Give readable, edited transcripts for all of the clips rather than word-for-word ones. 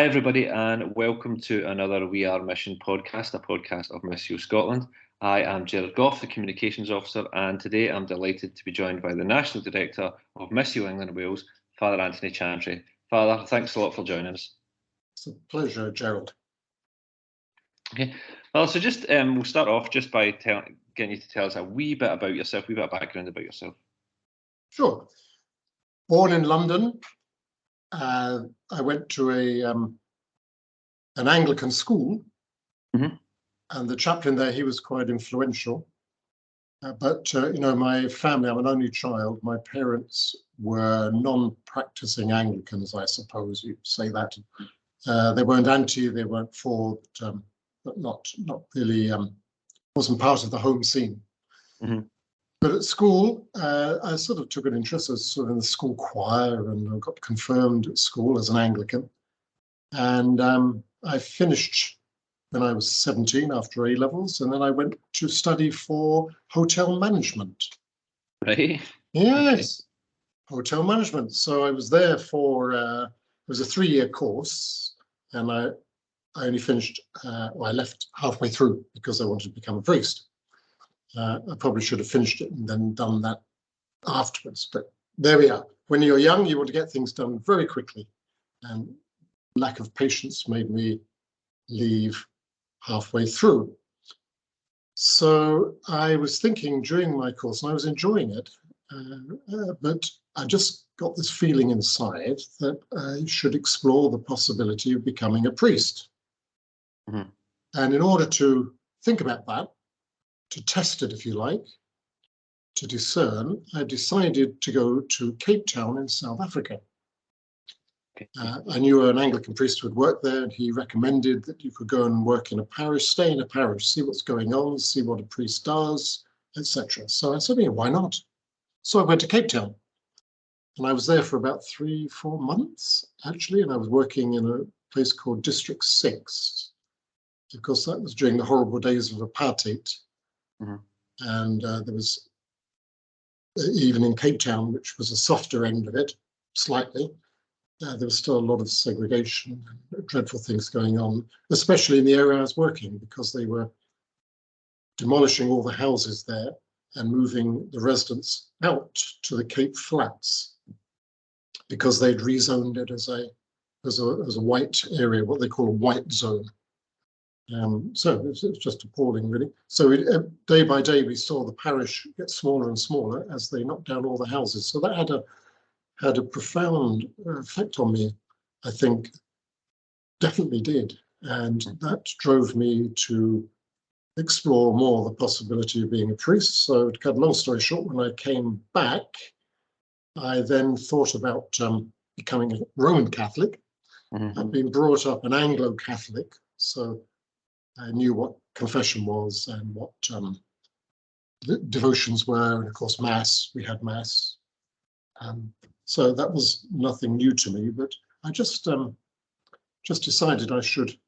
Hi, everybody, and welcome to another We Are Mission podcast, a podcast of Missio Scotland. I am Gerard Goff, the Communications Officer, and today I'm delighted to be joined by the National Director of Missio England and Wales, Father Anthony Chantry. Father, thanks a lot for joining us. It's a pleasure, Gerald. Okay, well, so just we'll start off just by getting you to tell us a wee bit about yourself, a wee bit of background about yourself. Sure. Born in London, I went to an Anglican school, and the chaplain there, he was quite influential. But my family, I'm an only child. My parents were non-practicing Anglicans, I suppose you'd say that. They weren't anti, they weren't for, but not really, wasn't part of the home scene. But at school, I sort of took an interest. I was sort of in the school choir, and I got confirmed at school as an Anglican. And I finished when I was 17 after A-levels, and then I went to study for hotel management. Right? Yes, hotel management. So I was there for, it was a 3-year course, and I only finished, I left halfway through because I wanted to become a priest. I probably should have finished it and then done that afterwards, but there we are. When you're young, you want to get things done very quickly, and lack of patience made me leave halfway through. So I was thinking during my course, and I was enjoying it, but I just got this feeling inside that I should explore the possibility of becoming a priest. And in order to think about that, to test it, if you like, to discern, I decided to go to Cape Town in South Africa. I knew an Anglican priest who had worked there, and he recommended that you could go and work in a parish, stay in a parish, see what's going on, see what a priest does, etc. So I said, yeah, why not? So I went to Cape Town, and I was there for about 3-4 months, actually, and I was working in a place called District 6. Of course, that was during the horrible days of apartheid. And there was, even in Cape Town, which was a softer end of it, slightly, there was still a lot of segregation and dreadful things going on, especially in the area I was working, because they were demolishing all the houses there and moving the residents out to the Cape Flats because they'd rezoned it as a white area, what they call a white zone. So it was just appalling, really. So day by day, we saw the parish get smaller and smaller as they knocked down all the houses. So that had a profound effect on me, I think. Definitely did. And that drove me to explore more the possibility of being a priest. So to cut a long story short, when I came back, I then thought about becoming a Roman Catholic. I'd been brought up an Anglo-Catholic, so I knew what confession was and what the devotions were, and of course Mass. We had Mass, so that was nothing new to me. But I just decided I should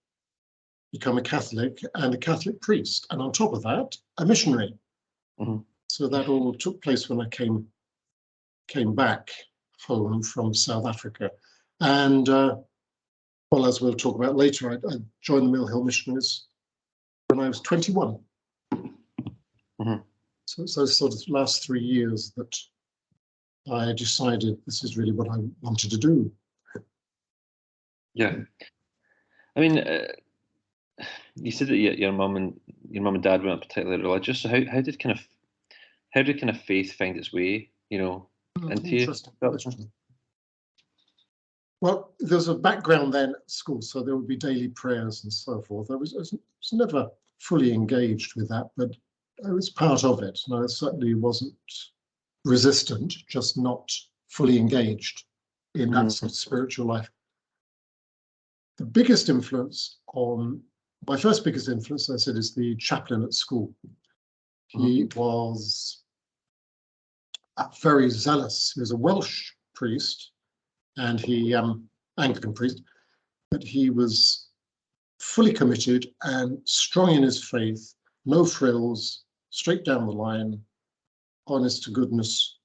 become a Catholic and a Catholic priest, and on top of that, a missionary. So that all took place when I came back home from South Africa, and well, as we'll talk about later, I joined the Mill Hill Missionaries when I was 21. So it's those sort of last 3 years that I decided this is really what I wanted to do. Yeah, I mean, you said that your mum and dad weren't particularly religious. So how did kind of faith find its way, into you? Well, there's a background then at school, so there would be daily prayers and so forth. I was never fully engaged with that, but I was part of it, and I certainly wasn't resistant, just not fully engaged in that sort of spiritual life. The biggest influence my first biggest influence, I said, is the chaplain at school. He was very zealous. He was a Welsh priest, and he Anglican priest, but he was fully committed and strong in his faith, no frills, straight down the line, honest to goodness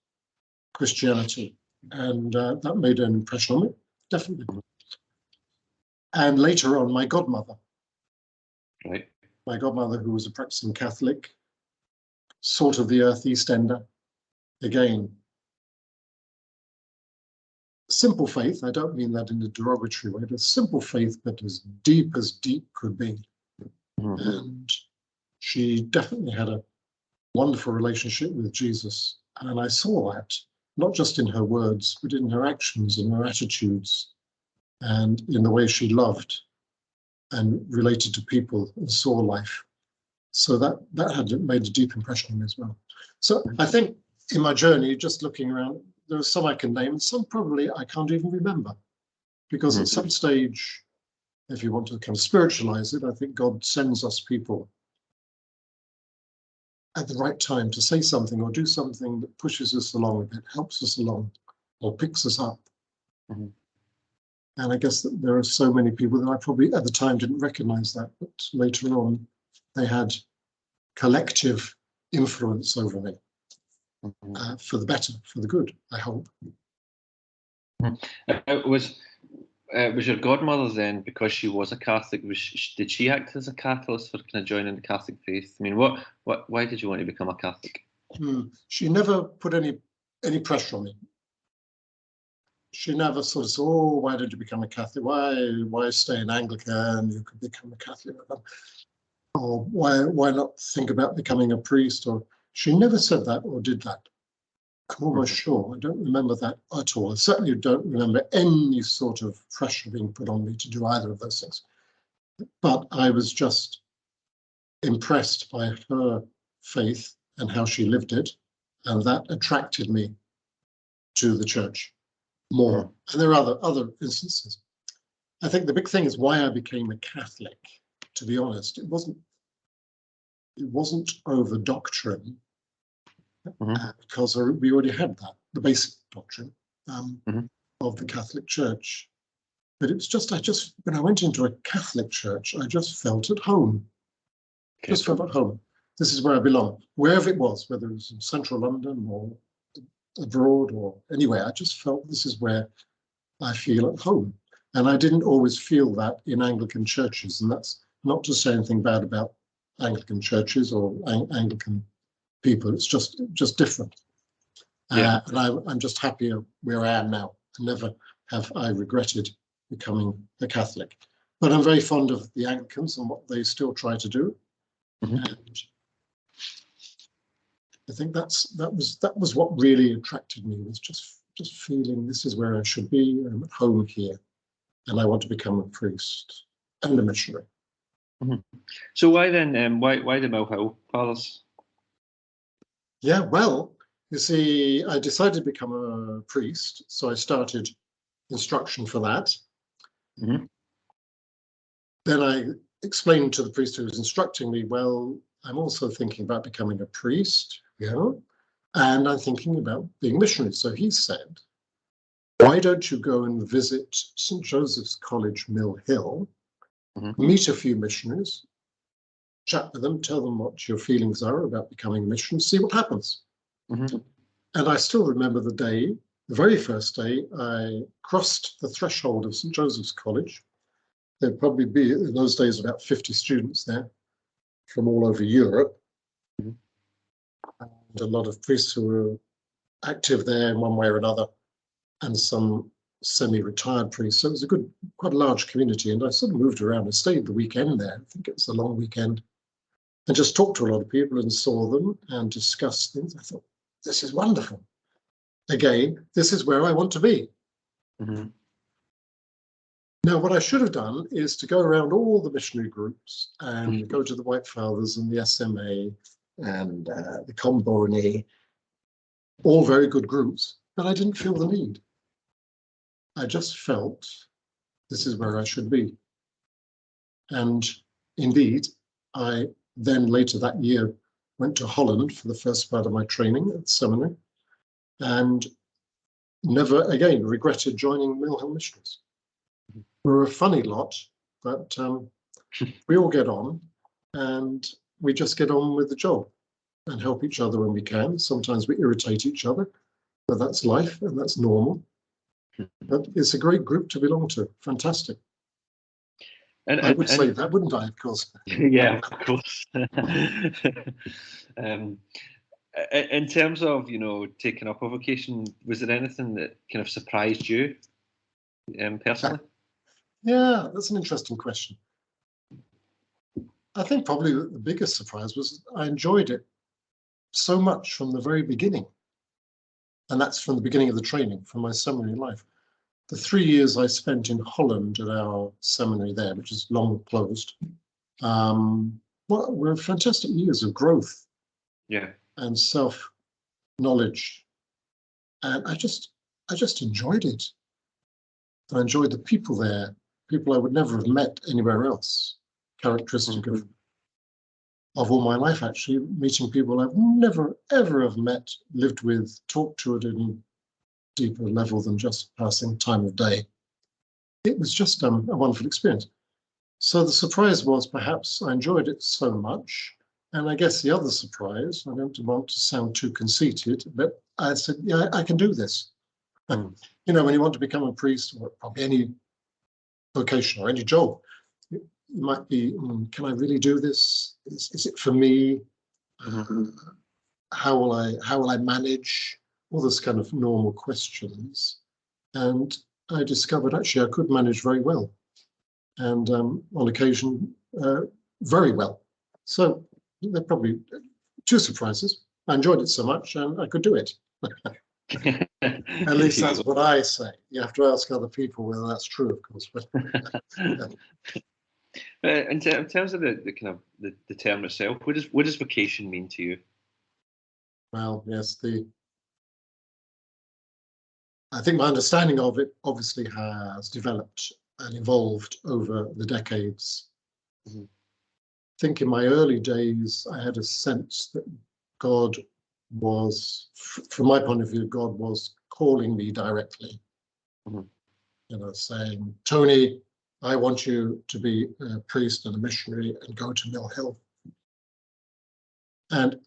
Christianity, and that made an impression on me, definitely. and later on, my godmother. Right. My godmother, who was a practicing Catholic, salt of the earth East Ender, again, simple faith. I don't mean that in a derogatory way, but simple faith, but as deep could be. Mm-hmm. And she definitely had a wonderful relationship with Jesus. And I saw that, not just in her words, but in her actions, in her attitudes, and in the way she loved and related to people and saw life. So that had made a deep impression on me as well. So I think in my journey, just looking around, there are some I can name, and some probably I can't even remember. Because at some stage, if you want to kind of spiritualize it, I think God sends us people at the right time to say something or do something that pushes us along a bit, helps us along, or picks us up. Mm-hmm. And I guess that there are so many people that I probably at the time didn't recognize that, but later on they had collective influence over me, for the better, for the good, I hope. Was your godmother then, because she was a Catholic, did she act as a catalyst for kind of joining the Catholic faith? I mean, why did you want to become a Catholic? She never put any pressure on me. She never sort of said, "Oh, why did you become a Catholic? Why stay an Anglican? You could become a Catholic." Or why not think about becoming a priest? Or she never said that or did that. I'm almost sure. I don't remember that at all. I certainly don't remember any sort of pressure being put on me to do either of those things. But I was just impressed by her faith and how she lived it, and that attracted me to the church more. And there are other instances. I think the big thing is why I became a Catholic. To be honest, it wasn't over doctrine, because we already had that, the basic doctrine of the Catholic Church. But it was just, when I went into a Catholic church, I just felt at home. Okay. Just felt at home. This is where I belong. Wherever it was, whether it was in central London or abroad or anywhere, I just felt this is where I feel at home. And I didn't always feel that in Anglican churches. And that's not to say anything bad about Anglican churches or Anglican people. It's just different. Yeah. And I'm just happier where I am now. Never have I regretted becoming a Catholic. But I'm very fond of the Anglicans and what they still try to do. And I think that was what really attracted me, was just feeling this is where I should be. I'm at home here, and I want to become a priest and a missionary. So why then? Why the Mill Hill Fathers? Yeah, well, you see, I decided to become a priest, so I started instruction for that. Then I explained to the priest who was instructing me, well, I'm also thinking about becoming a priest, and I'm thinking about being a missionary. So he said, why don't you go and visit St. Joseph's College, Mill Hill, meet a few missionaries, chat with them, tell them what your feelings are about becoming a missionary, see what happens. And I still remember the very first day, I crossed the threshold of St. Joseph's College. There'd probably be, in those days, about 50 students there from all over Europe. And a lot of priests who were active there in one way or another, and some semi-retired priests. So it was quite a large community. And I sort of moved around. I stayed the weekend there. I think it was a long weekend. And just talked to a lot of people and saw them and discussed things. I thought, this is wonderful. Again, this is where I want to be. Now, what I should have done is to go around all the missionary groups and go to the White Fathers and the SMA and the Comboni, all very good groups, but I didn't feel the need. I just felt this is where I should be. And indeed, I then later that year went to Holland for the first part of my training at seminary and never again regretted joining Mill Hill Missionaries. We're a funny lot, but we all get on and we just get on with the job and help each other when we can. Sometimes we irritate each other, but that's life and that's normal. But it's a great group to belong to. Fantastic. I would say that, wouldn't I? Of course. Yeah, of course. In terms of, taking up a vocation, was there anything that kind of surprised you personally? Yeah, that's an interesting question. I think probably the biggest surprise was I enjoyed it so much from the very beginning. And that's from the beginning of the training, from my seminary life. The 3 years I spent in Holland at our seminary there, which is long closed, were fantastic years of growth, and self-knowledge. And I just enjoyed it. I enjoyed the people there, people I would never have met anywhere else, characteristic of all my life, actually, meeting people I've never, ever have met, lived with, talked to at any deeper level than just passing time of day. It was just a wonderful experience. So the surprise was perhaps I enjoyed it so much. And I guess the other surprise, I don't want to sound too conceited, but I said, yeah, I can do this. And, when you want to become a priest, or probably any vocation or any job, you might be, can I really do this? Is it for me? How will I manage? All those kind of normal questions. And I discovered actually I could manage very well. And on occasion, very well. So there are probably two surprises. I enjoyed it so much and I could do it. At least that's what I say. You have to ask other people whether that's true, of course. In terms of the kind of the term itself, what does vocation mean to you? Well, yes, I think my understanding of it obviously has developed and evolved over the decades. I think in my early days, I had a sense that God was, from my point of view, God was calling me directly. Saying, Tony, I want you to be a priest and a missionary and go to Mill Hill. And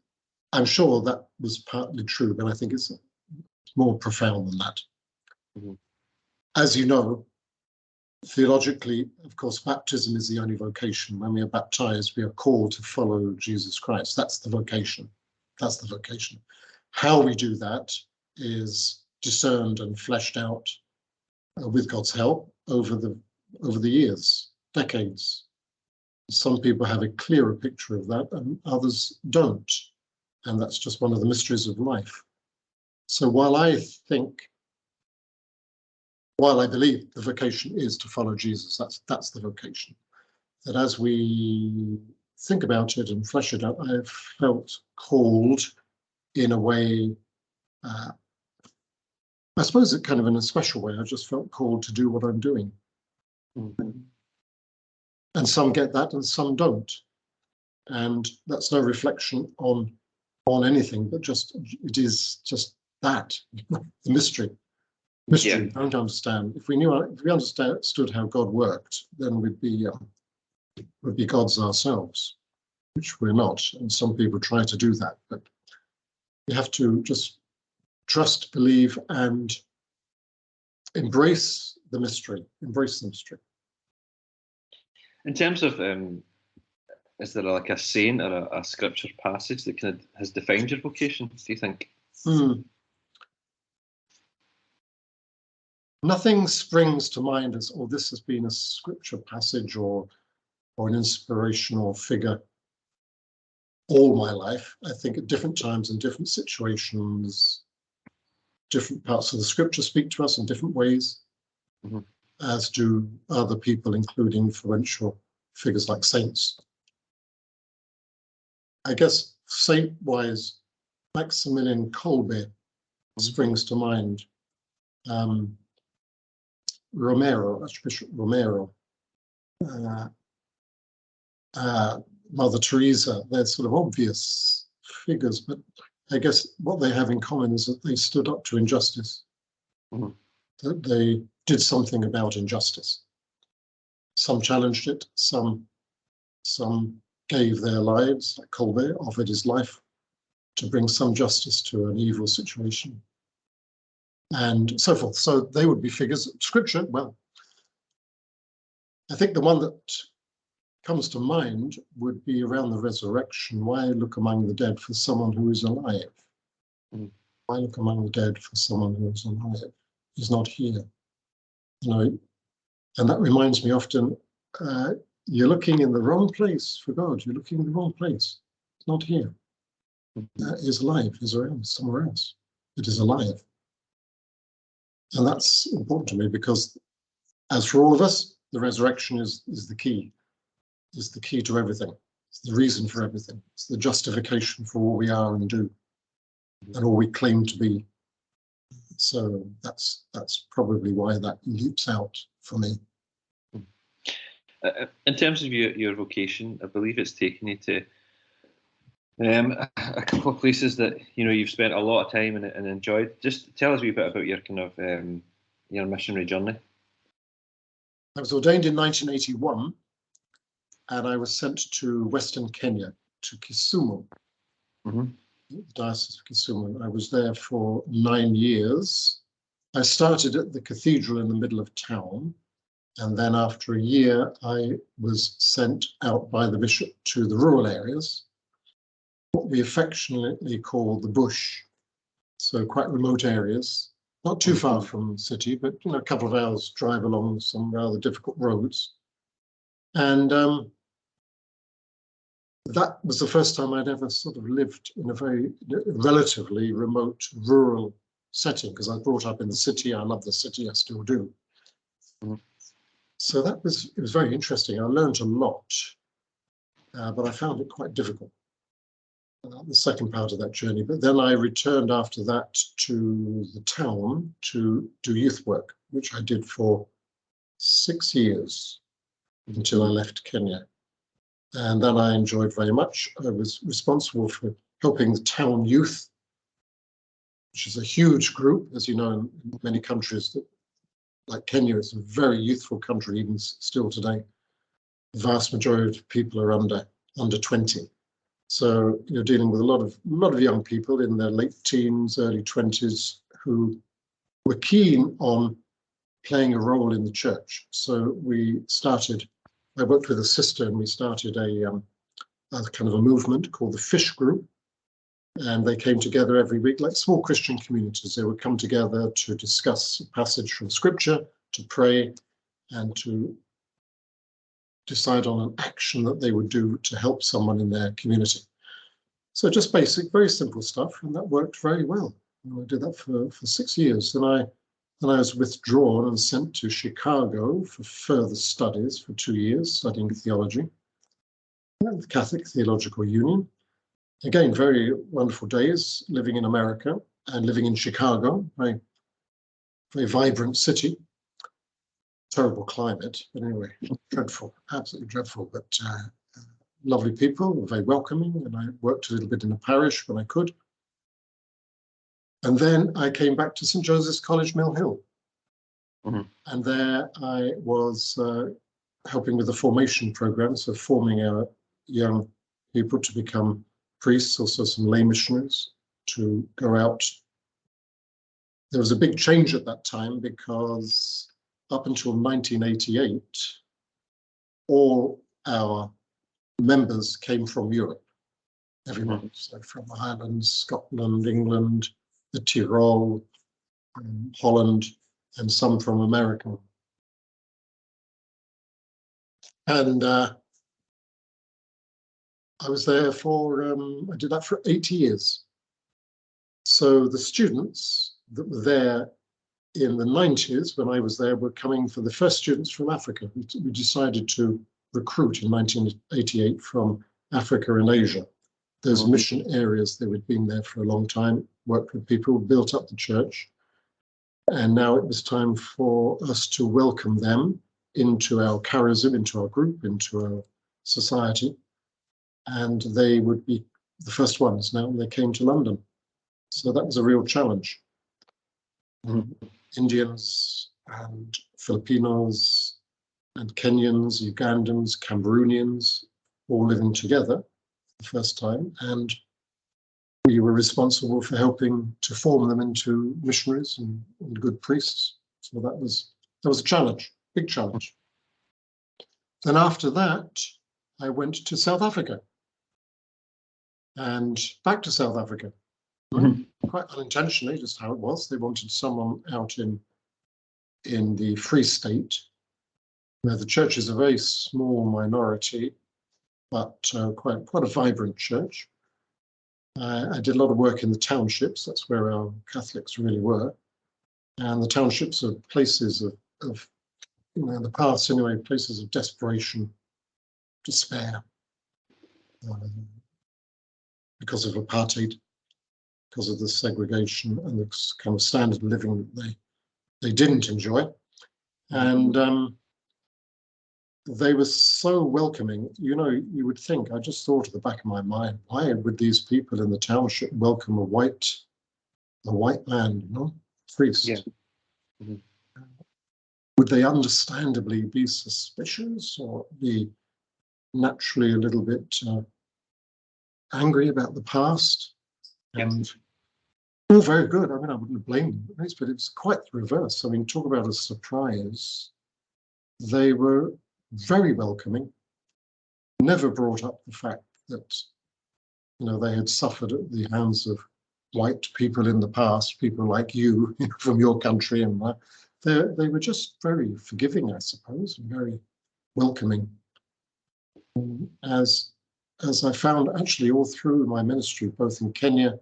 I'm sure that was partly true, but I think it's more profound than that. As you know, theologically, of course, baptism is the only vocation. When we are baptized, we are called to follow Jesus Christ. That's the vocation. That's the vocation. How we do that is discerned and fleshed out with God's help over the years, decades. Some people have a clearer picture of that and others don't. And that's just one of the mysteries of life. So while I believe the vocation is to follow Jesus, that's the vocation. That as we think about it and flesh it out, I've felt called in a way, I suppose it kind of in a special way, I just felt called to do what I'm doing. And some get that and some don't. And that's no reflection on anything, but it is just that, the mystery. Mystery, don't understand. If we understood how God worked, then we'd be gods ourselves, which we're not. And some people try to do that, but you have to just trust, believe, and embrace the mystery. Embrace the mystery. In terms of, is there like a saying or a scripture passage that kind of has defined your vocation, do you think? Nothing springs to mind as, this has been a scripture passage or an inspirational figure all my life. I think at different times and different situations, different parts of the scripture speak to us in different ways, as do other people, including influential figures like saints. I guess saint-wise, Maximilian Kolbe springs to mind. Romero, Archbishop Romero, Mother Teresa, they're sort of obvious figures, but I guess what they have in common is that they stood up to injustice, that they did something about injustice. Some challenged it, some gave their lives, like Kolbe offered his life to bring some justice to an evil situation, and so forth. So they would be figures. Scripture, well, I think the one that comes to mind would be around the resurrection. Why look among the dead for someone who is alive? Mm. Why look among the dead for someone who is alive? He's not here. You know, and that reminds me often, you're looking in the wrong place for God. You're looking in the wrong place. It's not here. He's alive. He's around somewhere else. It is alive. And that's important to me because, as for all of us, the resurrection is the key. Is the key to everything. It's the reason for everything. It's the justification for all we are and do, and all we claim to be. So that's probably why that leaps out for me. In terms of your vocation, I believe it's taken you to a couple of places that you've spent a lot of time and enjoyed. Just tell us a wee bit about your kind of your missionary journey. I was ordained in 1981, and I was sent to Western Kenya, to Kisumu, the Diocese of Kisumu. I was there for 9 years. I started at the cathedral in the middle of town, and then after a year, I was sent out by the bishop to the rural areas, what we affectionately call the bush, so quite remote areas, not too far from the city, but a couple of hours drive along some rather difficult roads. And that was the first time I'd ever sort of lived in a very relatively remote rural setting, because I was brought up in the city. I love the city, I still do. So it was very interesting. I learned a lot, but I found it quite difficult, the second part of that journey. But then I returned after that to the town to do youth work, which I did for 6 years until I left Kenya. And that I enjoyed very much. I was responsible for helping the town youth, which is a huge group, as you know, in many countries. Like Kenya, it's a very youthful country, even still today. The vast majority of people are under 20. So you're dealing with a lot of young people in their late teens, early 20s, who were keen on playing a role in the church. So I worked with a sister, and we started a kind of a movement called the Fish Group. And they came together every week, like small Christian communities. They would come together to discuss a passage from Scripture, to pray, and to decide on an action that they would do to help someone in their community. So just basic, very simple stuff, and that worked very well. And I did that for 6 years. And I was withdrawn and sent to Chicago for further studies for 2 years, studying theology at the Catholic Theological Union. Again, very wonderful days living in America and living in Chicago, very, very vibrant city. Terrible climate, but anyway, dreadful, absolutely dreadful, but lovely people, very welcoming, and I worked a little bit in a parish when I could. And then I came back to St. Joseph's College, Mill Hill. And there I was helping with the formation program, so forming our young people to become priests, also some lay missionaries to go out. There was a big change at that time because up until 1988, all our members came from Europe. Everyone, so from Ireland, Scotland, England, the Tyrol, Holland, and some from America. And I was there I did that for 8 years. So the students that were there in the 90s, when I was there, were coming for the first students from Africa. We decided to recruit in 1988 from Africa and Asia. Those mission areas, they had been there for a long time, worked with people, built up the church. And now it was time for us to welcome them into our charism, into our group, into our society. And they would be the first ones now. They came to London. So that was a real challenge. Indians and Filipinos and Kenyans, Ugandans, Cameroonians, all living together the first time. And we were responsible for helping to form them into missionaries and good priests. So that was a challenge, big challenge. Then after that, I went to South Africa and back to South Africa. Quite unintentionally, just how it was. They wanted someone out in the Free State, where the church is a very small minority, but quite a vibrant church. I did a lot of work in the townships. That's where our Catholics really were. And the townships are places of in the past anyway, places of desperation, despair, because of apartheid, because of the segregation and the kind of standard of living that they didn't enjoy. And they were so welcoming. You would think, I just thought at the back of my mind, why would these people in the township welcome a white man, priest? Yeah. Would they understandably be suspicious or be naturally a little bit angry about the past? And all very good. I mean, I wouldn't blame them, but it was quite the reverse. I mean, talk about a surprise. They were very welcoming, never brought up the fact that, they had suffered at the hands of white people in the past, people like you, from your country, and they were just very forgiving, I suppose, and very welcoming. As I found actually all through my ministry, both in Kenya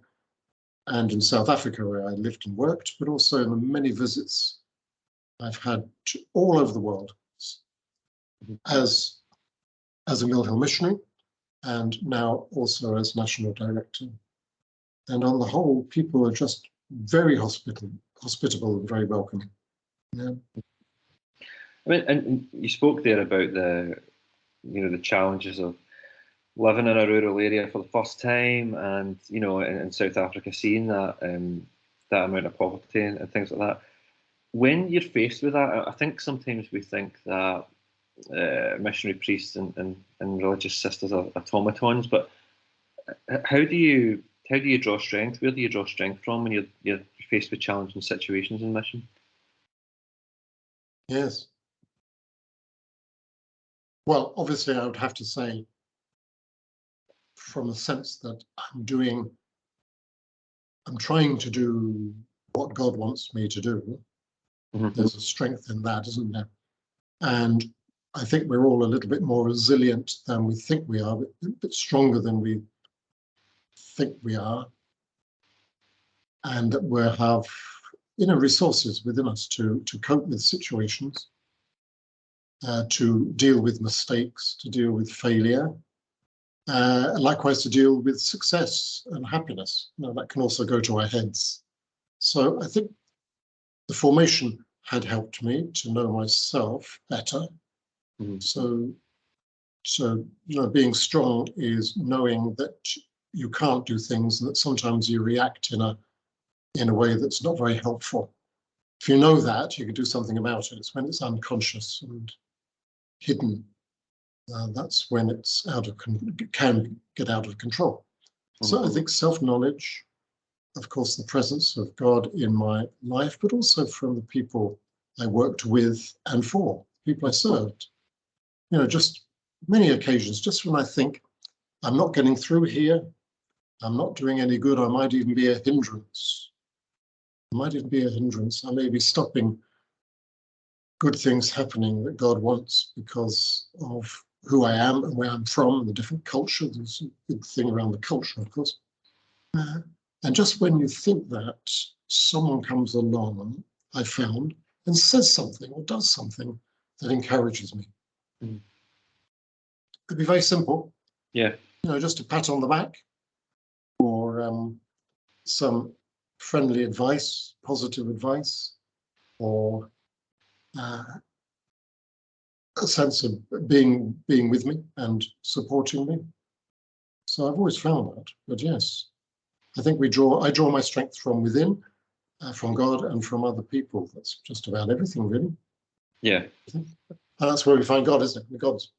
and in South Africa, where I lived and worked, but also in the many visits I've had to all over the world as a Mill Hill missionary, and now also as national director. And on the whole, people are just very hospitable and very welcoming. Yeah. I mean, and you spoke there about the challenges of living in a rural area for the first time, and in South Africa, seeing that amount of poverty and things like that. When you're faced with that, I think sometimes we think that missionary priests and religious sisters are automatons, but how do you draw strength? Where do you draw strength from when you're faced with challenging situations in mission? Yes. Well, obviously, I would have to say, from a sense that I'm trying to do what God wants me to do. There's a strength in that, isn't there? And I think we're all a little bit more resilient than we think we are, a bit stronger than we think we are, and that we have resources within us to cope with situations, to deal with mistakes, to deal with failure, likewise to deal with success and happiness. That can also go to our heads. So I think the formation had helped me to know myself better. So being strong is knowing that you can't do things, and that sometimes you react in a way that's not very helpful. If you know that, you can do something about it. It's when it's unconscious and hidden. That's when it's can get out of control. So I think self-knowledge, of course, the presence of God in my life, but also from the people I worked with and for, people I served. Just many occasions, just when I think I'm not getting through here, I'm not doing any good, I might even be a hindrance. I may be stopping good things happening that God wants because of who I am and where I'm from, and the different culture. There's a big thing around the culture, of course. And just when you think that, someone comes along, I found, and says something or does something that encourages me. It could be very simple. Yeah. Just a pat on the back, or some friendly advice, positive advice, or a sense of being with me and supporting me. So I've always found that. But yes, I think I draw my strength from within, from God and from other people. That's just about everything, really. Yeah. And that's where we find God, isn't it? God's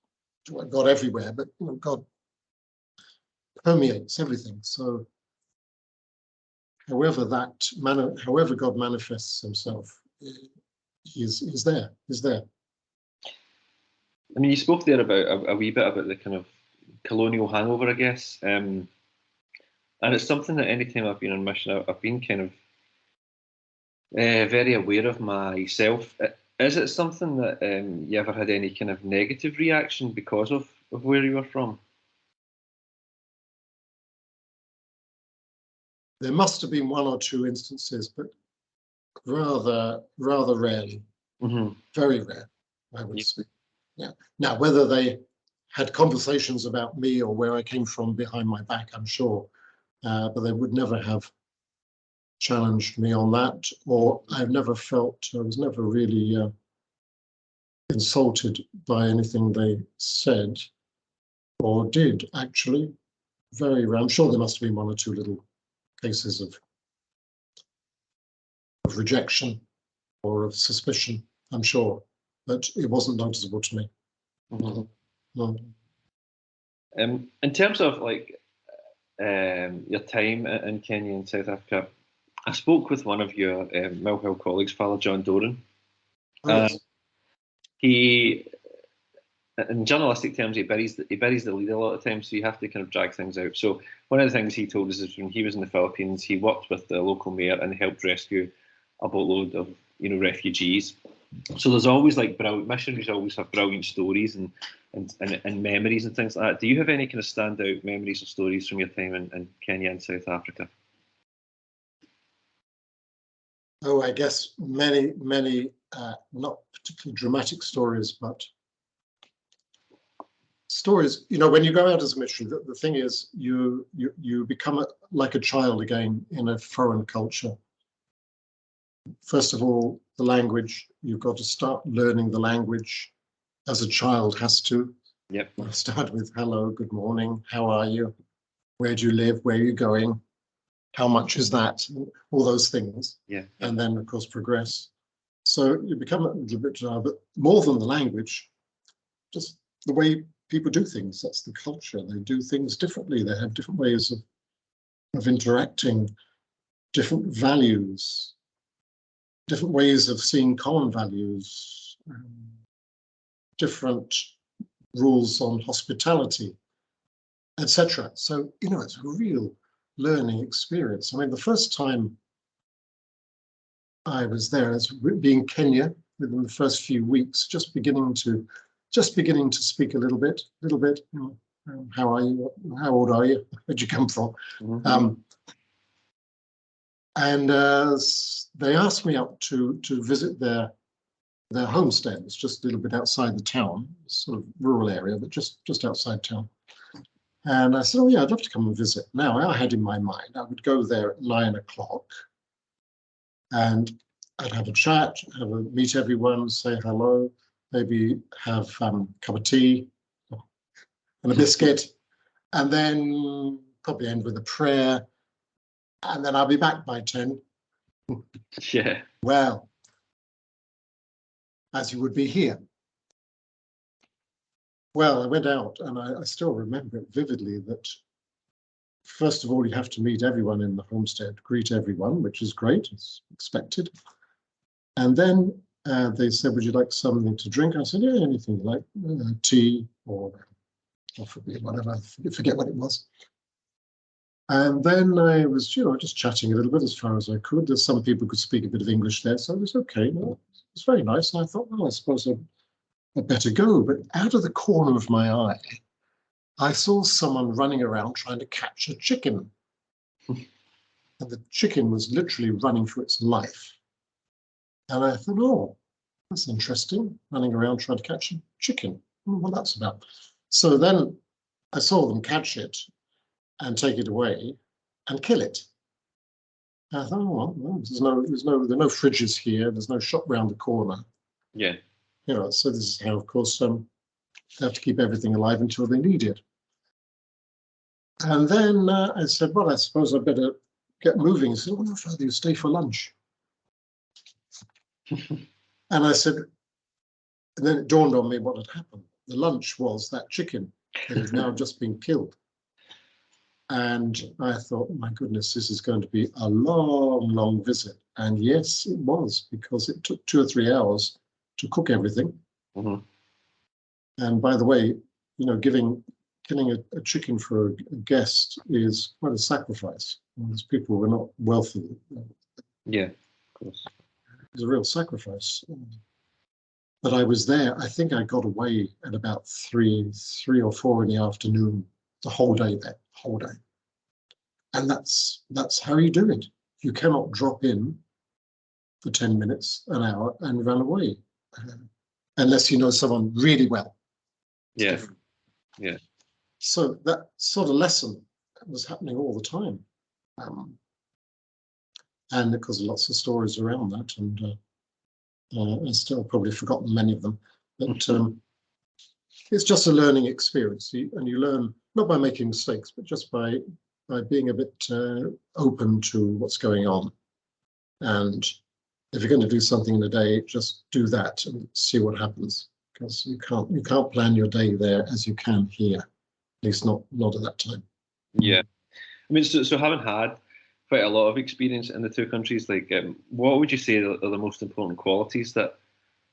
God everywhere, but God permeates everything. So however God manifests himself, is there. I mean, you spoke there about a wee bit about the kind of colonial hangover, I guess, and it's something that anytime I've been on mission, I've been kind of very aware of myself. Is it something that you ever had any kind of negative reaction because of where you were from? There must have been one or two instances, but rather rarely, Mm-hmm. very rare, I would Yeah. say. Yeah. Now, whether they had conversations about me or where I came from behind my back, I'm sure, but they would never have challenged me on that, or I was never really insulted by anything they said or did, actually. Very rare. I'm sure there must have been one or two little cases of rejection or of suspicion, I'm sure, but it wasn't noticeable to me. Mm-hmm. No. In terms of like your time in Kenya and South Africa, I spoke with one of your Mill Hill colleagues, Father John Doran. Oh, yes. He, in journalistic terms, he buries the lead a lot of times, so you have to kind of drag things out. So one of the things he told us is when he was in the Philippines, he worked with the local mayor and helped rescue a boatload of refugees. So there's always like brilliant missionaries always have brilliant stories and memories and things like that. Do you have any kind of standout memories or stories from your time in Kenya and South Africa? Oh, I guess many, not particularly dramatic stories, but stories. When you go out as a missionary, the thing is you become like a child again in a foreign culture. First of all, the language. You've got to start learning the language as a child has to. Yep. Start with hello, good morning, how are you? Where do you live? Where are you going? How much is that? All those things. Yeah. And then, of course, progress. So you become a little bit, but more than the language, just the way people do things. That's the culture. They do things differently. They have different ways of interacting, different values, different ways of seeing common values, different rules on hospitality, etc. So, it's a real learning experience. I mean, the first time I was there, as being Kenya, within the first few weeks, just beginning to speak a little bit. How are you? How old are you? Where'd you come from? Mm-hmm. And they asked me up to visit their homestead. It's just a little bit outside the town, sort of rural area, but just outside town. And I said, oh yeah, I'd love to come and visit. Now, I had in my mind, I would go there at 9 o'clock and I'd have a chat, meet everyone, say hello, maybe have a cup of tea and a biscuit, and then probably end with a prayer, and then I'll be back by 10. Yeah. Well, as you would be here. Well, I went out and I still remember it vividly that first of all, you have to meet everyone in the homestead, greet everyone, which is great, it's expected. And then they said, would you like something to drink? I said, yeah, anything you like, tea or whatever, I forget what it was. And then I was, just chatting a little bit as far as I could. There's some people could speak a bit of English there, so it was okay. It was very nice. And I thought, well, I suppose I'd better go. But out of the corner of my eye, I saw someone running around trying to catch a chicken. And the chicken was literally running for its life. And I thought, oh, that's interesting, running around trying to catch a chicken. What that's about. So then I saw them catch it and take it away and kill it. And I thought, oh, well, there are no fridges here. There's no shop round the corner. Yeah. So this is how, of course, they have to keep everything alive until they need it. And then I said, well, I suppose I better get moving. He said, well, no, Father, you stay for lunch. And I said, and then it dawned on me what had happened. The lunch was that chicken that had now just been killed. And I thought, my goodness, this is going to be a long, long visit. And yes, it was, because it took 2 or 3 hours to cook everything. Mm-hmm. And by the way, killing a chicken for a guest is quite a sacrifice. These people were not wealthy. Yeah, of course. It was a real sacrifice. But I was there. I think I got away at about 3 or 4 in the afternoon, the whole day there, whole day. And that's how you do it. You cannot drop in for 10 minutes, an hour, and run away, unless you know someone really well. Yeah, yeah. So that sort of lesson was happening all the time. And of course, lots of stories around that, and I still probably forgotten many of them. But it's just a learning experience, and you learn not by making mistakes, but just by being a bit open to what's going on. And if you're going to do something in a day, just do that and see what happens, because you can't plan your day there as you can here, at least not at that time. Yeah, I mean, so having had quite a lot of experience in the two countries, like, what would you say are the most important qualities that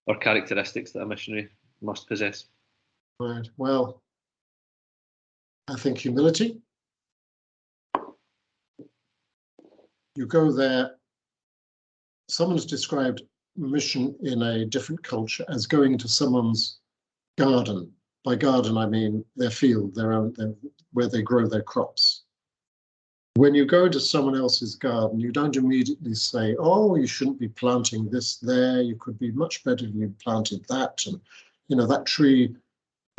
or characteristics that a missionary must possess? Right. Well, I think humility. You go there. Someone's described mission in a different culture as going into someone's garden. By garden, I mean their field, where they grow their crops. When you go into someone else's garden, you don't immediately say, oh, you shouldn't be planting this there. You could be much better if you planted that. And, that tree,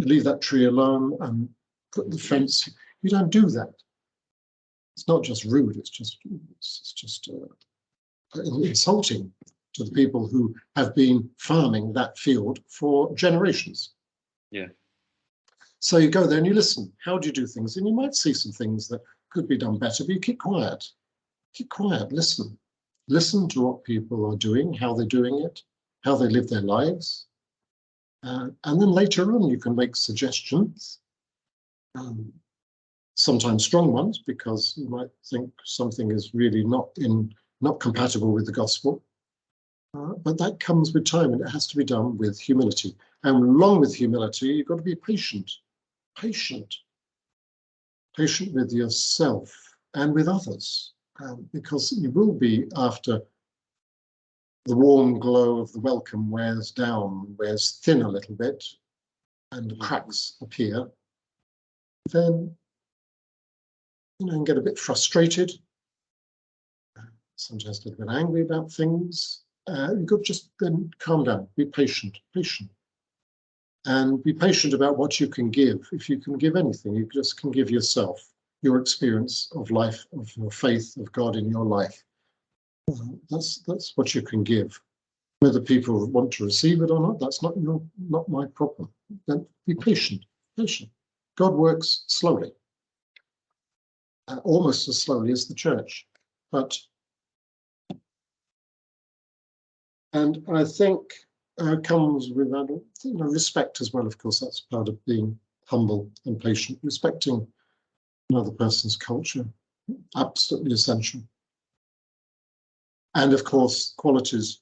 leave that tree alone and put the fence. You don't do that. It's not just rude. It's just insulting to the people who have been farming that field for generations. Yeah. So you go there and you listen. How do you do things? And you might see some things that could be done better, but you keep quiet. Keep quiet, listen. Listen to what people are doing, how they're doing it, how they live their lives. And then later on, you can make suggestions, sometimes strong ones, because you might think something is really not compatible with the gospel. But that comes with time, and it has to be done with humility. And along with humility, you've got to be patient with yourself and with others, because you will be, after the warm glow of the welcome wears thin a little bit, and cracks appear, then and get a bit frustrated, sometimes a little bit angry about things. You've got to just then calm down, be patient. And be patient about what you can give. If you can give anything, you just can give yourself, your experience of life, of your faith, of God in your life. That's what you can give. Whether people want to receive it or not, that's not my problem. Then be patient. God works slowly, almost as slowly as the church. And I think comes with respect as well. Of course, that's part of being humble and patient. Respecting another person's culture, absolutely essential. And of course, qualities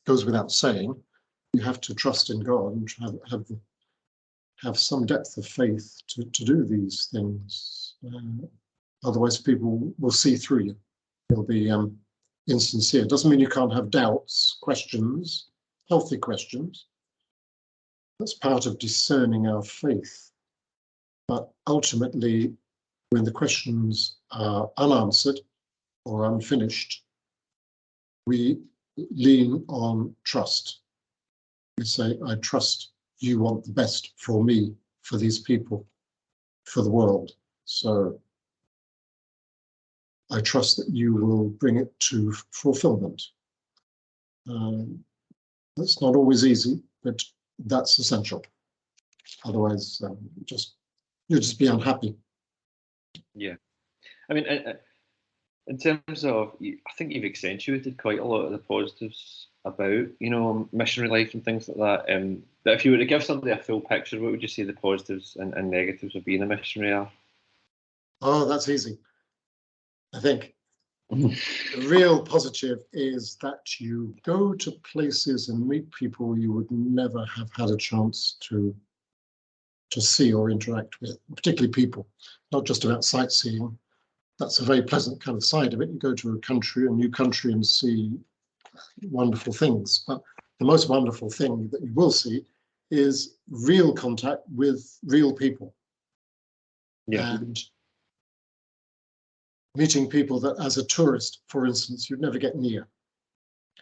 goes without saying. You have to trust in God and have some depth of faith to do these things. Otherwise, people will see through you. They'll be insincere. Doesn't mean you can't have doubts, questions, healthy questions. That's part of discerning our faith. But ultimately, when the questions are unanswered or unfinished, we lean on trust. We say, I trust you want the best for me, for these people, for the world. So I trust that you will bring it to fulfillment. That's not always easy, but that's essential. Otherwise, you'll just be unhappy. Yeah. I mean, in terms of, I think you've accentuated quite a lot of the positives about, missionary life and things like that. But if you were to give somebody a full picture, what would you say the positives and negatives of being a missionary are? Oh, that's easy. I think the real positive is that you go to places and meet people you would never have had a chance to to see or interact with, particularly people, not just about sightseeing. That's a very pleasant kind of side of it. You go to a new country and see wonderful things. But the most wonderful thing that you will see is real contact with real people. Yeah. And meeting people that as a tourist, for instance, you'd never get near.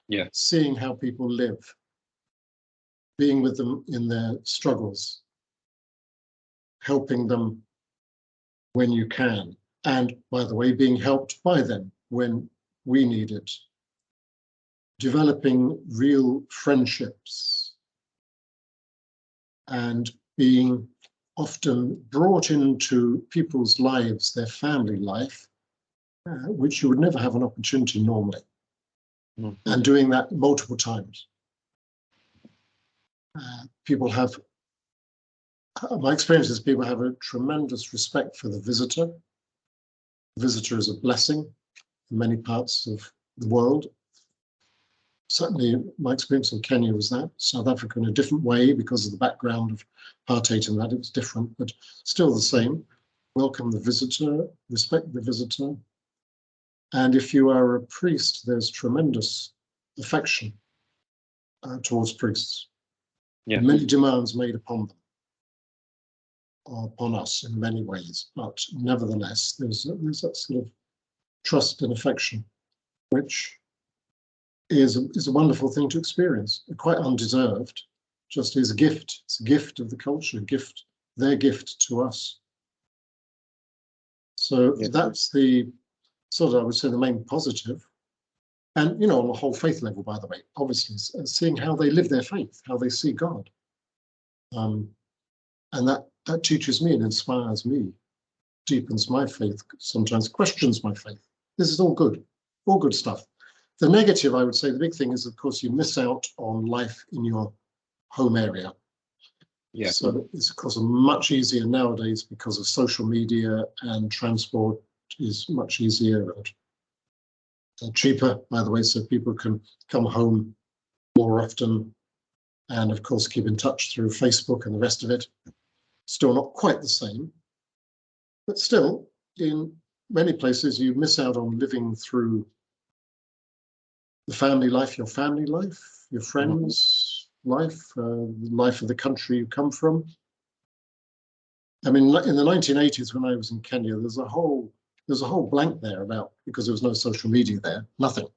Yeah. Seeing how people live, being with them in their struggles, helping them when you can. And by the way, being helped by them when we need it. Developing real friendships and being often brought into people's lives, their family life, which you would never have an opportunity normally. Mm-hmm. And doing that multiple times. People have, my experience is people have a tremendous respect for the visitor. The visitor is a blessing in many parts of the world. Certainly my experience in Kenya was that. South Africa in a different way because of the background of apartheid and that, it was different, but still the same. Welcome the visitor, respect the visitor. And if you are a priest, there's tremendous affection towards priests. Yeah. Many demands made upon them, or upon us in many ways, but nevertheless, there's that sort of trust and affection, which is a wonderful thing to experience, quite undeserved, just is a gift. It's a gift of the culture, their gift to us. So yeah. That's the sort of, I would say, the main positive. And, on the whole faith level, by the way, obviously, seeing how they live their faith, how they see God. And that teaches me and inspires me, deepens my faith, sometimes questions my faith. This is all good stuff. The negative, I would say, the big thing is, of course, you miss out on life in your home area. Yeah. So it's, of course, much easier nowadays because of social media, and transport is much easier and cheaper, by the way, so people can come home more often and, of course, keep in touch through Facebook and the rest of it. Still not quite the same, but still, in many places, you miss out on living through the family life, your friends' life, the life of the country you come from. I mean, in the 1980s, when I was in Kenya, there's a whole blank there because there was no social media there, nothing.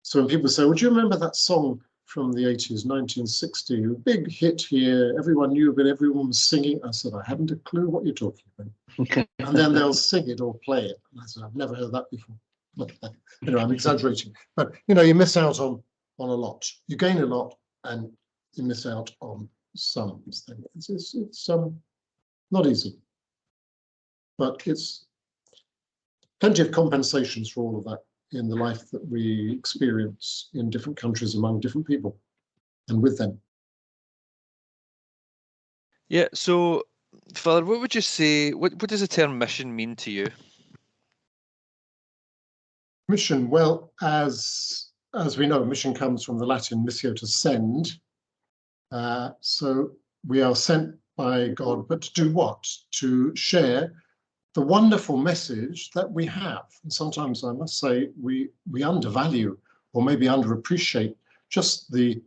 So when people say, well, do you remember that song from the 80s, 1960, a big hit here, everyone knew it, everyone was singing? I said, I haven't a clue what you're talking about. And then they'll sing it or play it. And I said, I've never heard that before. I'm exaggerating. But, you miss out on a lot. You gain a lot and you miss out on some things. It's not easy. But it's plenty of compensations for all of that in the life that we experience in different countries among different people and with them. Yeah, so, Father, what would you say, what does the term mission mean to you? Mission, well, as we know, mission comes from the Latin missio, to send. So we are sent by God, but to do what? To share the wonderful message that we have. And sometimes I must say we undervalue or maybe underappreciate just the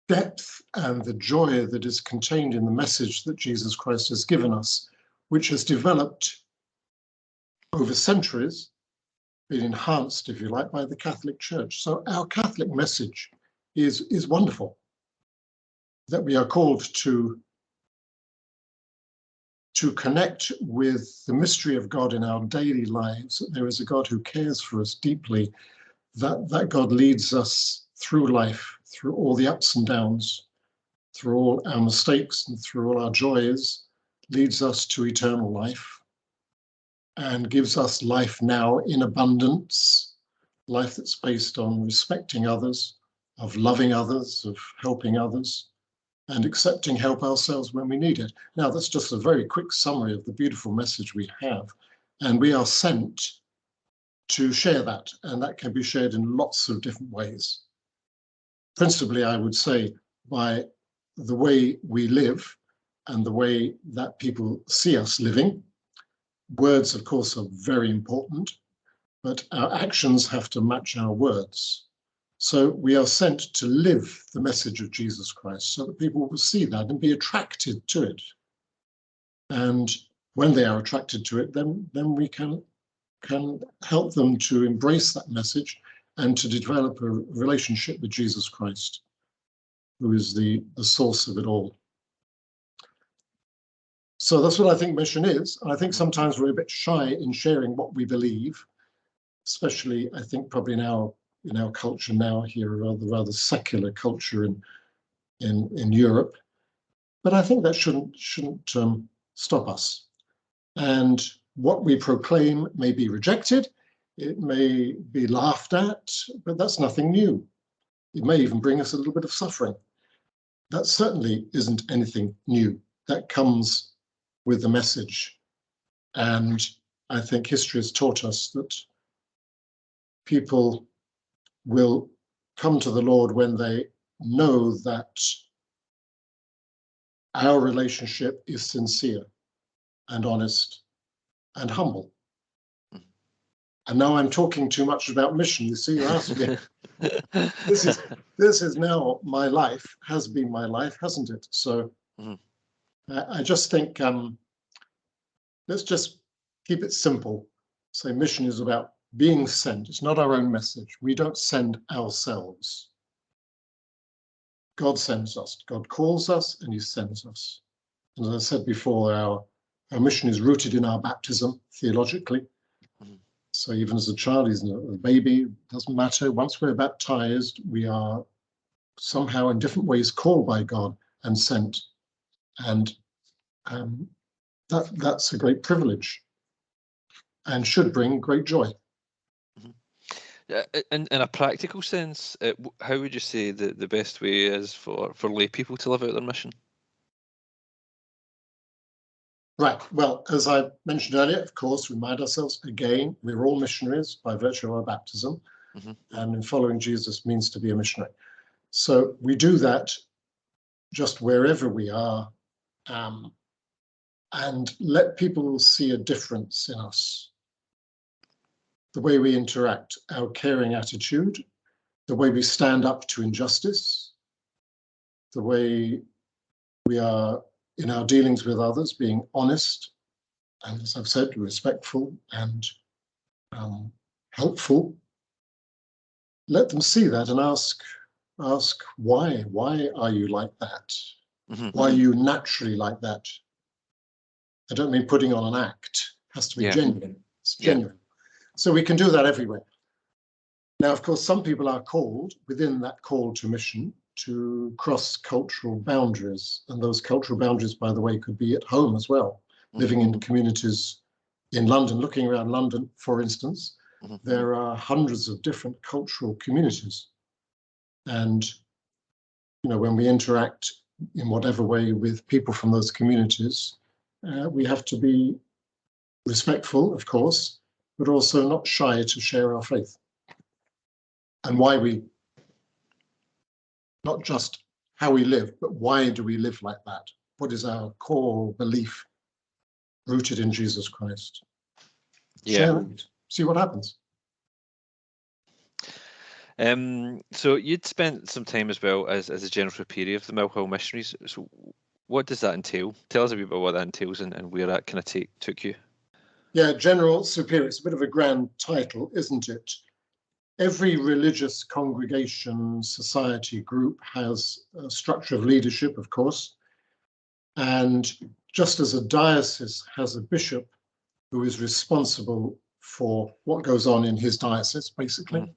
depth and the joy that is contained in the message that Jesus Christ has given us, which has developed over centuries, been enhanced, if you like, by the Catholic Church. So our Catholic message is wonderful, that we are called to connect with the mystery of God in our daily lives, that there is a God who cares for us deeply, that God leads us through life, through all the ups and downs, through all our mistakes and through all our joys, leads us to eternal life and gives us life now in abundance, life that's based on respecting others, of loving others, of helping others, and accepting help ourselves when we need it. Now, that's just a very quick summary of the beautiful message we have, and we are sent to share that, and that can be shared in lots of different ways. Principally, I would say, by the way we live and the way that people see us living. Words, of course, are very important, but our actions have to match our words. So we are sent to live the message of Jesus Christ so that people will see that and be attracted to it. And when they are attracted to it, then we can help them to embrace that message and to develop a relationship with Jesus Christ, who is the source of it all. So that's what I think mission is. And I think sometimes we're a bit shy in sharing what we believe, especially, I think, probably in our culture now here, the rather secular culture in Europe. But I think that shouldn't stop us. And what we proclaim may be rejected, it may be laughed at, but that's nothing new. It may even bring us a little bit of suffering. That certainly isn't anything new. That comes with the message. And I think history has taught us that people will come to the Lord when they know that our relationship is sincere and honest and humble. And now I'm talking too much about mission. You see, you're asking me. This is now my life, has been my life, hasn't it? So I just think let's just keep it simple. Say mission is about being sent. It's not our own message. We don't send ourselves. God sends us. God calls us and he sends us. And as I said before, our mission is rooted in our baptism theologically. So even as a child, as a baby, doesn't matter. Once we're baptized, we are somehow in different ways called by God and sent. And that's a great privilege and should bring great joy. In a practical sense, how would you say that the best way is for lay people to live out their mission? Right. Well, as I mentioned earlier, of course, remind ourselves again, we're all missionaries by virtue of our baptism, and in following Jesus means to be a missionary. So we do that just wherever we are, and let people see a difference in us. The way we interact, our caring attitude, the way we stand up to injustice, the way we are in our dealings with others, being honest, and as I've said, respectful and helpful. Let them see that and ask why are you like that? Why are you naturally like that? I don't mean putting on an act. It has to be genuine. It's genuine. So we can do that everywhere. Now, of course, some people are called within that call to mission to cross cultural boundaries. And those cultural boundaries, by the way, could be at home as well. Living in communities in London, looking around London, for instance, there are hundreds of different cultural communities. And, when we interact in whatever way with people from those communities, we have to be respectful, of course, but also not shy to share our faith. And why we, not just how we live, but why do we live like that? What is our core belief rooted in Jesus Christ? Share it, see what happens. So you'd spent some time as well as a general superior of the Mill Hill Missionaries. So what does that entail? Tell us a bit about what that entails and where that kind of took you. Yeah, general superior, it's a bit of a grand title, isn't it? Every religious congregation, society, group has a structure of leadership, of course. And just as a diocese has a bishop who is responsible for what goes on in his diocese, basically,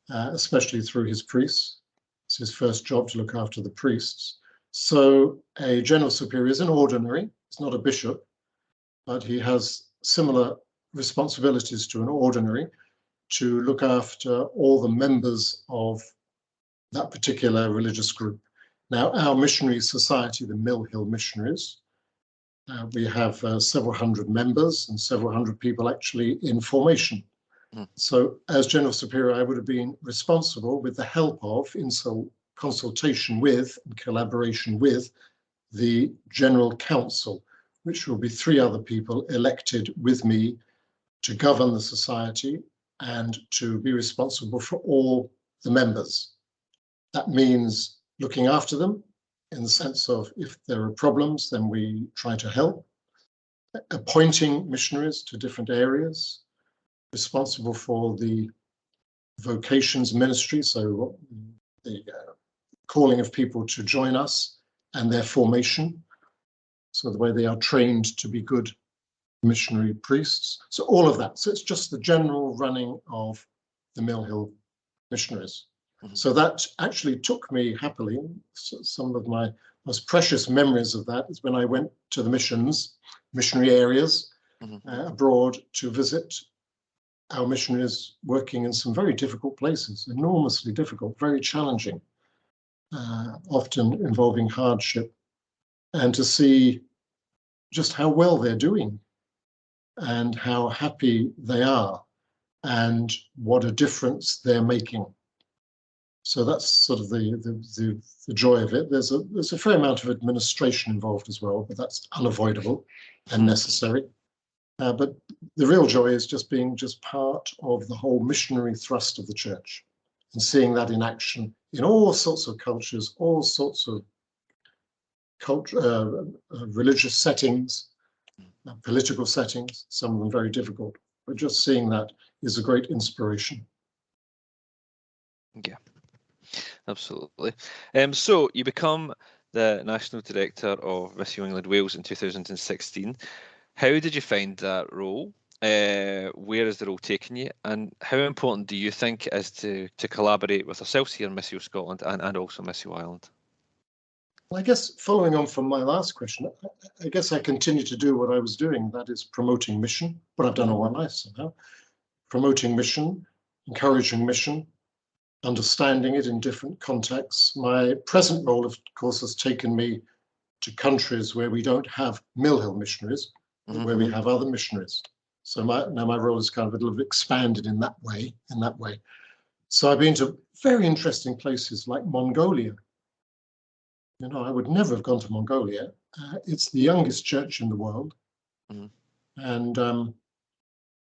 especially through his priests. It's his first job to look after the priests. So a general superior is an ordinary, it's not a bishop, but he has similar responsibilities to an ordinary to look after all the members of that particular religious group. Now, our missionary society, the Mill Hill Missionaries, we have several hundred members and several hundred people actually in formation. So as General Superior, I would have been responsible with the help of, consultation with and collaboration with the General Council, which will be 3 other people elected with me to govern the society and to be responsible for all the members. That means looking after them in the sense of if there are problems, then we try to help, appointing missionaries to different areas, responsible for the vocations ministry, so the calling of people to join us and their formation, so the way they are trained to be good missionary priests. So all of that. So it's just the general running of the Mill Hill Missionaries. So that actually took me happily. So some of my most precious memories of that is when I went to the missionary areas abroad to visit our missionaries working in some very difficult places, enormously difficult, very challenging, often involving hardship, and to see just how well they're doing and how happy they are and what a difference they're making. So that's sort of the joy of it. There's a fair amount of administration involved as well, but that's unavoidable and necessary. But the real joy is just being part of the whole missionary thrust of the church and seeing that in action in all sorts of cultures, all sorts of religious settings, political settings, some of them very difficult. But just seeing that is a great inspiration. Yeah, absolutely. So you become the National Director of Missio England Wales in 2016. How did you find that role? Where is the role taking you? And how important do you think is to collaborate with ourselves here in Missio Scotland and also Missio Ireland? Well, I guess following on from my last question, I guess I continue to do what I was doing, that is promoting mission, what I've done all my life somehow. Promoting mission, encouraging mission, understanding it in different contexts. My present role, of course, has taken me to countries where we don't have Mill Hill missionaries, where we have other missionaries. So now my role is kind of a little bit expanded in that way. So I've been to very interesting places like Mongolia. You know, I would never have gone to Mongolia. It's the youngest church in the world. And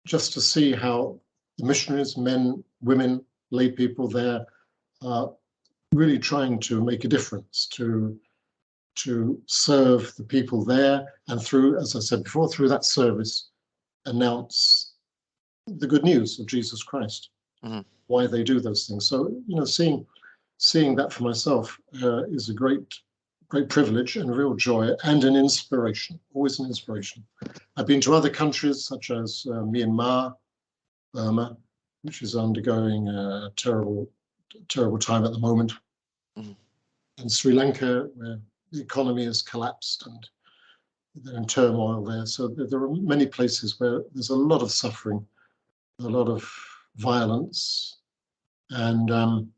just to see how the missionaries, men, women, lay people there are really trying to make a difference, to serve the people there, and through, as I said before, through that service, announce the good news of Jesus Christ, why they do those things. So, you know, seeing that for myself is a great privilege and a real joy and an inspiration, always an inspiration. I've been to other countries such as Myanmar, Burma, which is undergoing a terrible time at the moment, and Sri Lanka, where the economy has collapsed and they're in turmoil there. So there are many places where there's a lot of suffering, a lot of violence, and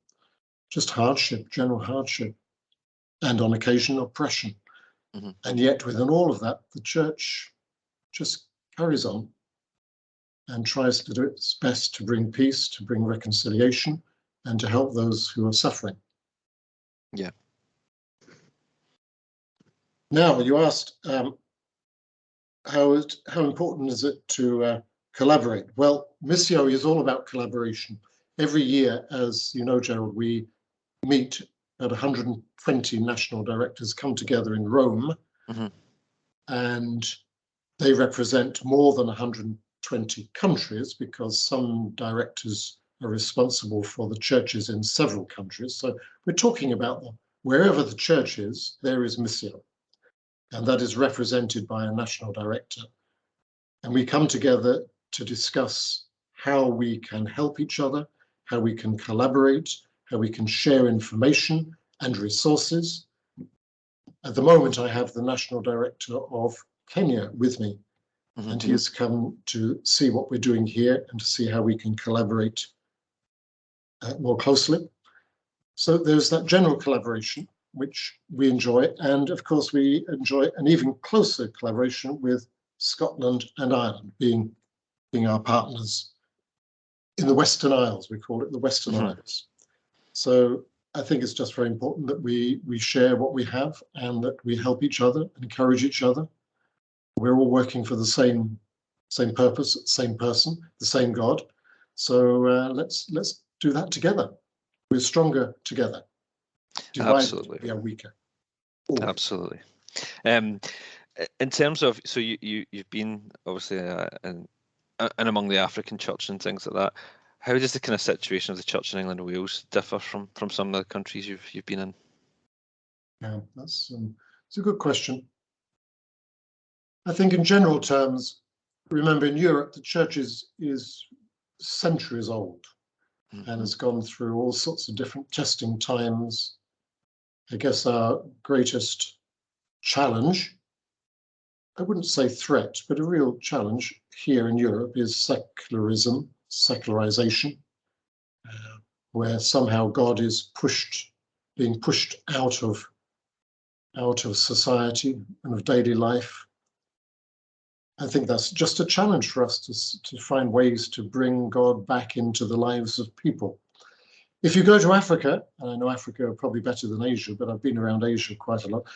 just hardship, general hardship, and on occasion oppression. And yet within all of that, the church just carries on and tries to do its best to bring peace, to bring reconciliation, and to help those who are suffering. Yeah. Now, you asked how important is it to collaborate? Well, Missio is all about collaboration. Every year, as you know, Gerald, we meet at 120 national directors come together in Rome, and they represent more than 120 countries because some directors are responsible for the churches in several countries. So we're talking about wherever the church is, there is Missio, and that is represented by a national director. And we come together to discuss how we can help each other, how we can collaborate, how we can share information and resources. At the moment, I have the national director of Kenya with me, and he has come to see what we're doing here and to see how we can collaborate more closely. So there's that general collaboration, which we enjoy. And of course, we enjoy an even closer collaboration with Scotland and Ireland, being our partners in the Western Isles. We call it the Western Isles. So I think it's just very important that we share what we have and that we help each other, encourage each other. We're all working for the same purpose, same person, the same God. So let's do that together. We're stronger together. Divided, Absolutely. we are weaker. Always. Absolutely. In terms of, so you've been obviously in among the African church and things like that. How does the kind of situation of the church in England and Wales differ from some of the countries you've been in? Yeah, it's a good question. I think in general terms, remember in Europe, the church is centuries old and has gone through all sorts of different testing times. I guess our greatest challenge, I wouldn't say threat, but a real challenge here in Europe is secularization, where somehow God is being pushed out of society and of daily life. I think that's just a challenge for us to find ways to bring God back into the lives of people. If you go to Africa, and I know Africa probably better than Asia, but I've been around Asia quite a lot,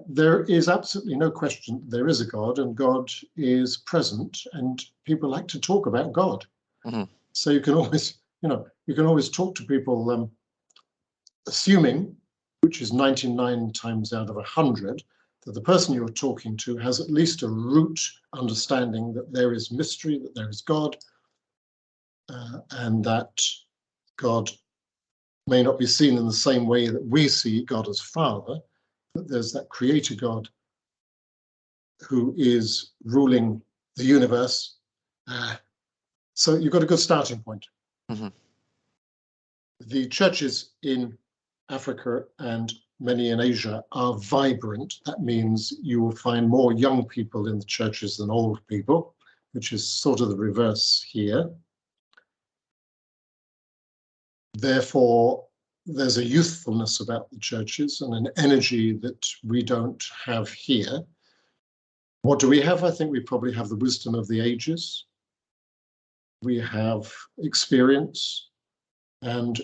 there is absolutely no question there is a God, and God is present, and people like to talk about God. Mm-hmm. So you can always talk to people, assuming, which is 99 times out of 100, that the person you're talking to has at least a root understanding that there is mystery, that there is God, and that God may not be seen in the same way that we see God as Father, but there's that Creator God who is ruling the universe. So you've got a good starting point. Mm-hmm. The churches in Africa and many in Asia are vibrant. That means you will find more young people in the churches than old people, which is sort of the reverse here. Therefore, there's a youthfulness about the churches and an energy that we don't have here. What do we have? I think we probably have the wisdom of the ages. We have experience, and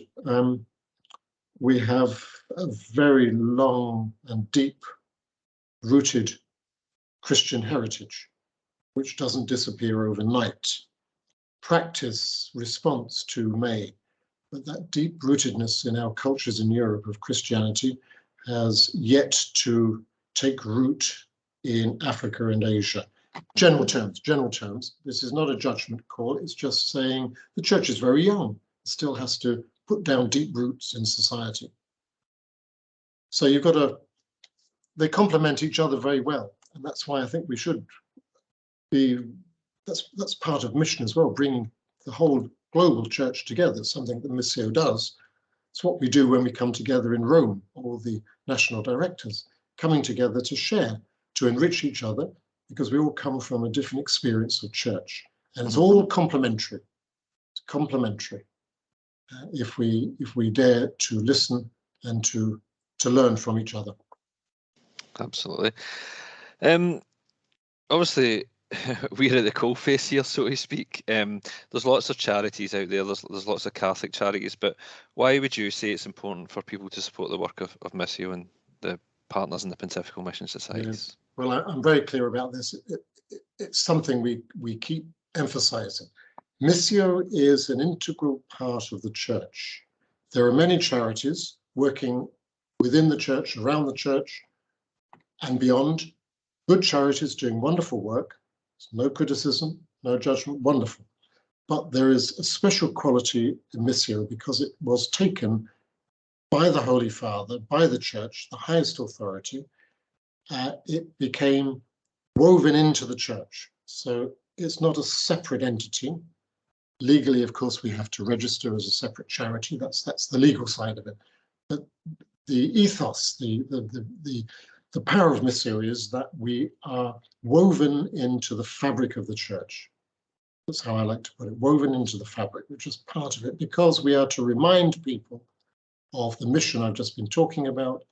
we have a very long and deep-rooted Christian heritage, which doesn't disappear overnight. Practice, response to may, but that deep-rootedness in our cultures in Europe of Christianity has yet to take root in Africa and Asia. General terms. This is not a judgment call. It's just saying the church is very young, still has to put down deep roots in society. So they complement each other very well. And that's why I think we should be, that's part of mission as well, bringing the whole global church together, something that Missio does. It's what we do when we come together in Rome, all the national directors coming together to share, to enrich each other, because we all come from a different experience of church. And it's all complementary. It's complementary. If we dare to listen and to learn from each other. Absolutely. Obviously, we're at the coalface here, so to speak. There's lots of charities out there. There's lots of Catholic charities, but why would you say it's important for people to support the work of Missio and the partners in the Pontifical Mission Societies? Yeah. Well, I'm very clear about this. It's something we keep emphasizing. Missio is an integral part of the church. There are many charities working within the church, around the church, and beyond. Good charities doing wonderful work. No criticism, no judgment, wonderful. But there is a special quality in Missio because it was taken by the Holy Father, by the church, the highest authority. It became woven into the church. So it's not a separate entity. Legally, of course, we have to register as a separate charity. That's the legal side of it. But the ethos, the power of Missio is that we are woven into the fabric of the church. That's how I like to put it, woven into the fabric, which is part of it, because we are to remind people of the mission I've just been talking about,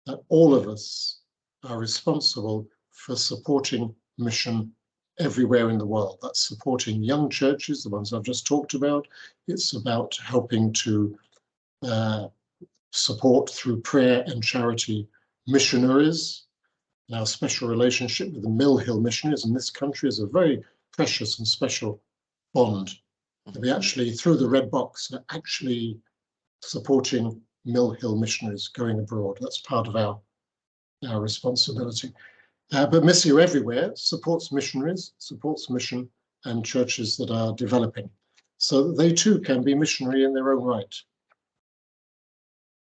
that all of us are responsible for supporting mission everywhere in the world. That's supporting young churches, the ones I've just talked about. It's about helping to support through prayer and charity missionaries. And our special relationship with the Mill Hill Missionaries in this country is a very precious and special bond. We actually, through the Red Box, are actually supporting Mill Hill Missionaries going abroad. That's part of our responsibility. But Missio everywhere supports missionaries, supports mission and churches that are developing, so that they too can be missionary in their own right.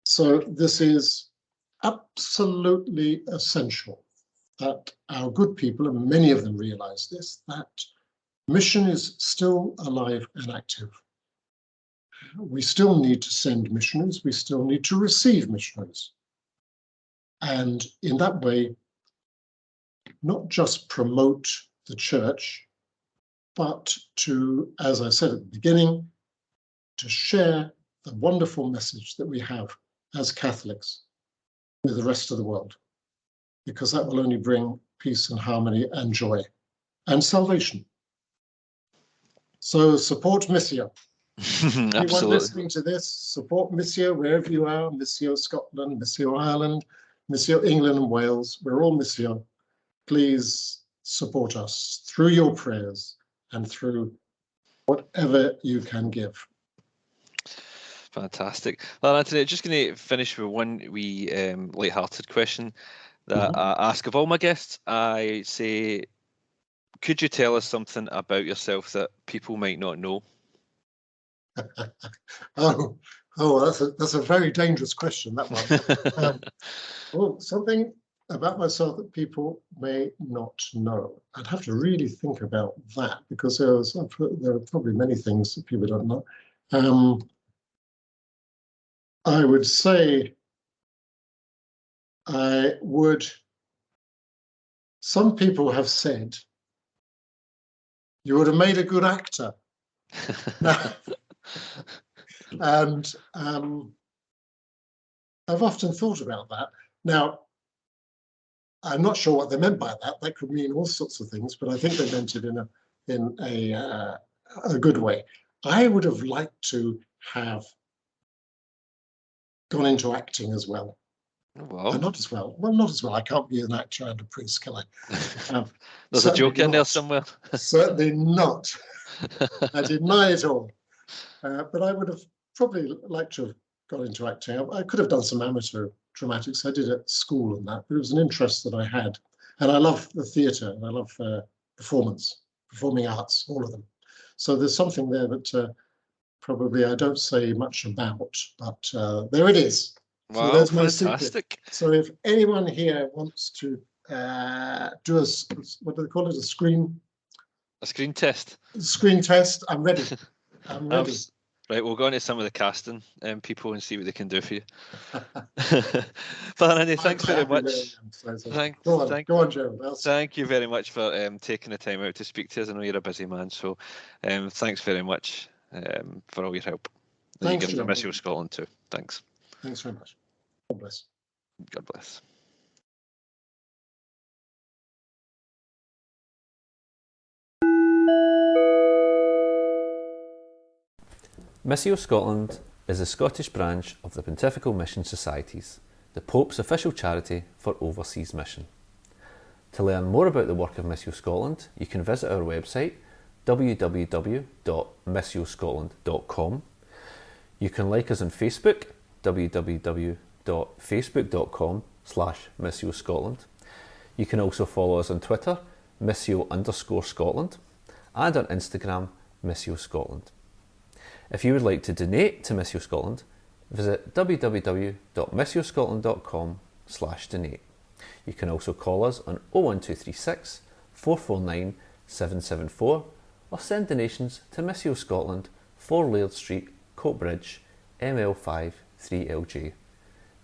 So this is absolutely essential that our good people, and many of them realize this, that mission is still alive and active. We still need to send missionaries, we still need to receive missionaries. And in that way, not just promote the church, but to, as I said at the beginning, to share the wonderful message that we have as Catholics with the rest of the world, because that will only bring peace and harmony and joy and salvation. So support Missio. Anyone listening to this, support Missio wherever you are, Missio Scotland, Missio Ireland, Missio England and Wales, we're all Missio. Please support us through your prayers and through whatever you can give. Fantastic. Well, Anthony, just going to finish with one wee light-hearted question that I ask of all my guests. I say, could you tell us something about yourself that people might not know? That's a very dangerous question, that one. Well, something about myself that people may not know. I'd have to really think about that, because there are probably many things that people don't know. I would say some people have said you would have made a good actor. And I've often thought about that. Now, I'm not sure what they meant by that. That could mean all sorts of things, but I think they meant it in a good way. I would have liked to have gone into acting as well. Well, not as well. Well, not as well. I can't be an actor and a priest, can I? There's a joke in there somewhere. Certainly not. I deny it all. But I would have probably liked to have got into acting. I could have done some amateur dramatics. I did at school and that, but it was an interest that I had. And I love the theatre, and I love performing arts, all of them. So there's something there that probably I don't say much about, but there it is. Wow, so there's my fantastic. Secret. So if anyone here wants to do what do they call it, a screen test, I'm ready. I'm ready. Right, we'll go on to some of the casting people and see what they can do for you. But Andy, thanks very much. Go on, Gerald. Thank you very much for taking the time out to speak to us. I know you're a busy man, so thanks very much for all your help. And you give to Missio Scotland too. Thanks. Thanks very much. God bless. God bless. Missio Scotland is a Scottish branch of the Pontifical Mission Societies, the Pope's official charity for overseas mission. To learn more about the work of Missio Scotland, you can visit our website www.missioscotland.com. You can like us on Facebook, www.facebook.com/Missio Scotland. You can also follow us on Twitter, Missio_Scotland, and on Instagram, Missio Scotland. If you would like to donate to Missio Scotland, visit www.missioscotland.com/donate. You can also call us on 01236 449 774 or send donations to Missio Scotland, 4 Laird Street, Coatbridge, ML5 3LJ.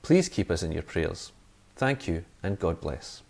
Please keep us in your prayers. Thank you and God bless.